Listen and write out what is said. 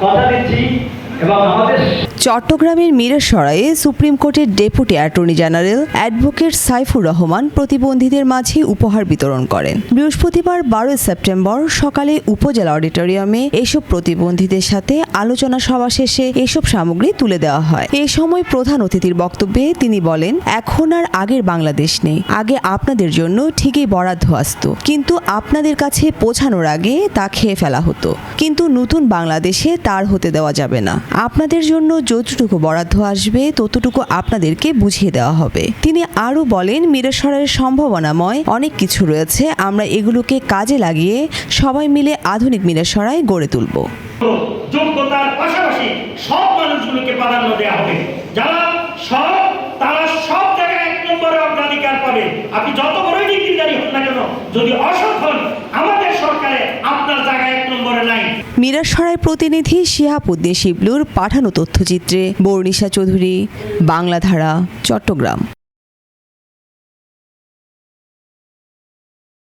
কথা দিচ্ছি এবং আমাদের চট্টগ্রামের মিরসরাইয়ে সুপ্রিম কোর্টের deputy attorney general advocate Saifur Rahman প্রতিবন্ধীদের মাঝে উপহার বিতরণ করেন। বৃহস্পতিবার 12 সেপ্টেম্বর সকালে উপজেলা অডিটোরিয়ামে এসব প্রতিবন্ধীদের সাথে আলোচনা সভা শেষে এসব সামগ্রী তুলে দেওয়া হয়। এ সময় প্রধান অতিথির বক্তব্যে তিনি বলেন, এখন আর আগের বাংলাদেশ নেই। আগে আপনাদের জন্য ঠিকই বরাদ্দ আসতো, কিন্তু আপনাদের কাছে পৌঁছানোর আগে তা খেয়ে ফেলা হতো। কিন্তু নতুন বাংলাদেশে তার হতে দেওয়া যাবে না। আপনাদের জন্য যতটুকু বরাদ্দ আসবে ততটুকু আপনাদেরকে বুঝিয়ে দেওয়া হবে। তিনি আরও বলেন, মিরসরাইয়ের সম্ভাবনাময় অনেক কিছু রয়েছে। আমরা এগুলোকে কাজে লাগিয়ে সবাই মিলে আধুনিক মিরসরাই গড়ে তুলব। যোগ্যতার পাশাপাশি সব মানুষগুলোকে প্রাধান্য দেওয়া হবে। তারা সব জায়গায় 1 নম্বরে অগ্রাধিকার পাবে। আপনি যত বড়ই ডিগ্রিধারী হন না কেন, যদি অসৎ হন, আমাদের সরকারে আপনার জায়গায় 1 নম্বরে নাই। মিরসরাই প্রতিনিধি শিহাবুদ্দিন শিবলুর পাঠানো তথ্যচিত্রে বর্ণিশা চৌধুরী, বাংলাধারা, চট্টগ্রাম।